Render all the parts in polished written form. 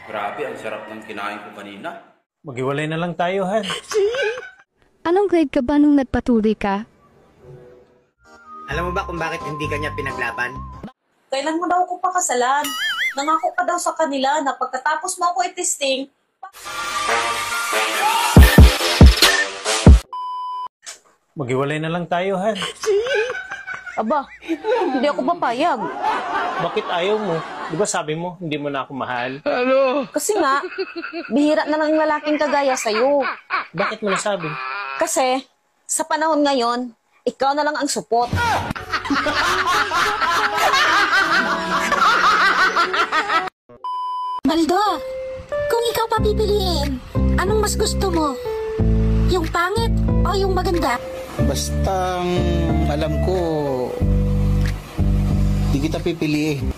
Grabe, ang sarap ng kinain ko kanina. Maghiwalay na lang tayo, Han. Anong grade ka ba nung nagpatuloy ka? Alam mo ba kung bakit hindi ka niya pinaglaban? Kailan mo daw ako pakasalan? Nangako ka daw sa kanila na pagkatapos mo ako i-testing, Maghiwalay na lang tayo, Han. aba, hindi ako papayag. Bakit ayaw mo? Di ba sabi mo, hindi mo na ako mahal? Kasi nga, bihira na lang lalaking kagaya sa'yo. Bakit mo nasabi? Kasi, sa panahon ngayon, ikaw na lang ang supot. Baldo, kung ikaw papipiliin, anong mas gusto mo? Yung pangit o yung maganda? Basta alam ko, di kita pipiliin.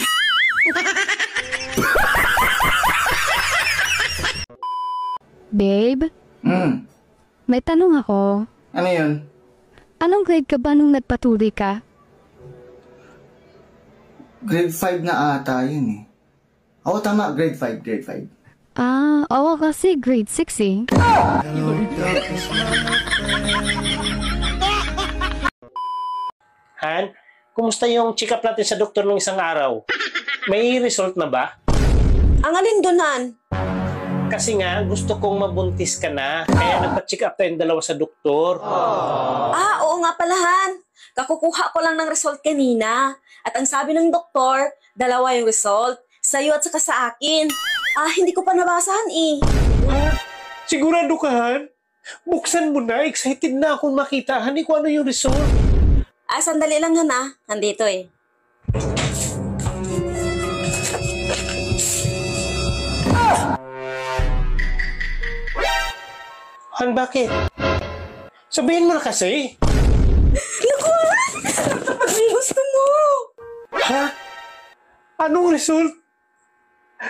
Babe, may tanong ako. Ano yun? Anong grade ka ba nung nagpatuloy ka? Grade 5 na ata yun eh. Oo, tama. Grade 5, grade 5. Oo kasi grade 6 eh. Han, kumusta yung check-up natin sa doktor nung isang araw? May result na ba? Ang alin doon, Kasi nga, gusto kong mabuntis ka na. Kaya nagpa-check up tayong dalawa sa doktor. Oo nga palahan. Kakukuha ko lang ng result kanina. At ang sabi ng doktor, dalawa yung result. Sa'yo at saka sa akin. Hindi ko pa nabasahan eh. Sigurado ka, Han? Buksan mo na. Excited na akong makita. Hani ko ano yung result. Sandali lang Han. Nandito eh. Han, bakit? Sabihin mo na kasi. Naku! Kapag may gusto mo! Ha? Anong result?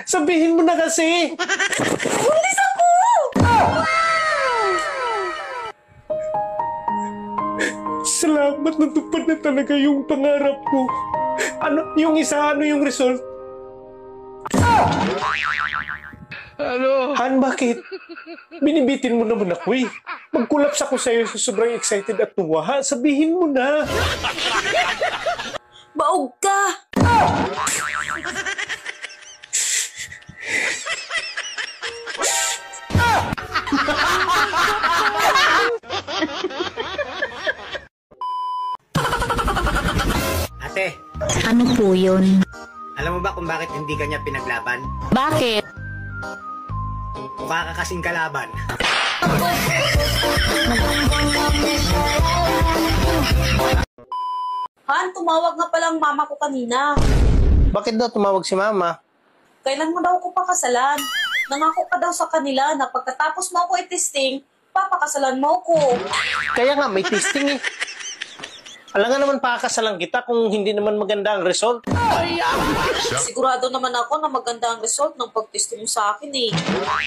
Sabihin mo na kasi. Buntis ako! Salamat, natupad na talaga yung pangarap ko. Ano yung result? Han, bakit? Binibitin mo naman ako eh. Magkulaps ako sa'yo sa sobrang excited at tuwa. Ha? Sabihin mo na. Baog ka! Ate, Ano po yun? alam mo ba kung bakit hindi ka niya pinaglaban? Bakit? Mukha ka kasing kalaban. Han, tumawag nga palang mama ko kanina. Bakit daw tumawag si Mama? Kailan mo daw ako pakasalan? Nangako ka daw sa kanila na pagkatapos mo ako i-testing, papakasalan mo ko. Kaya nga, may testing eh. Alam nga naman pakakasalan kita kung hindi naman maganda ang result. Sigurado naman ako na maganda ang result ng pag-testing mo sa akin eh.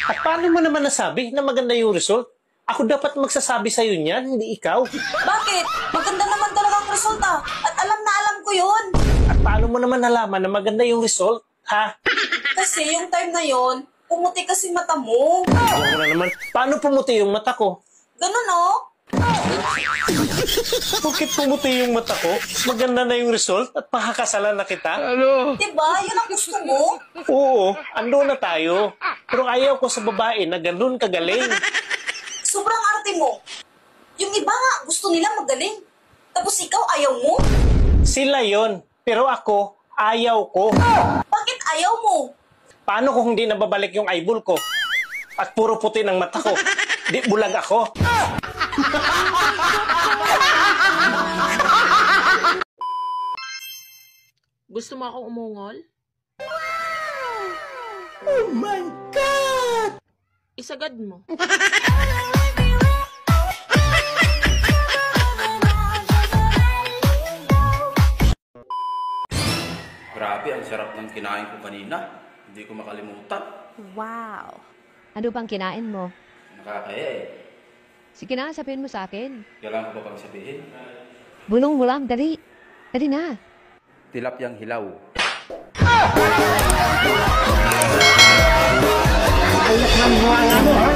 At paano mo naman nasabi na maganda yung result? Ako dapat magsasabi sa'yo niyan, hindi ikaw. Bakit? Maganda naman talaga ang result At alam na alam ko yun. At paano mo naman nalaman na maganda yung result? Ha? Kasi yung time na yon, pumuti kasi mata mo. Ano na naman? Paano pumuti yung mata ko? Ganun oh. Bakit pumuti yung mata ko? Maganda na yung result at pakakasalan na kita? Diba? Yun ang gusto mo? Oo, ando na tayo. Pero ayaw ko sa babae na ganun kagaling. Sobrang arte mo. Yung iba nga, gusto nila magaling. Tapos ikaw ayaw mo? Sila yon, pero ako, ayaw ko. Bakit ayaw mo? Paano kung hindi nababalik yung eyeball ko? At puro puti ng mata ko? Di bulag ako. Gusto mo akong umungol? Oh my God! Isagad mo. Grabe, ang sarap ng kinain ko kanina. Hindi ko makalimutan. Wow! Ano bang kinain mo? Nakakaya eh. Sige na, sabihin mo sa akin. Kailangan ko pa bang sabihin? Bulong-bulang, dali. Dali na. Tilapyang hilaw. Tama mo, ha?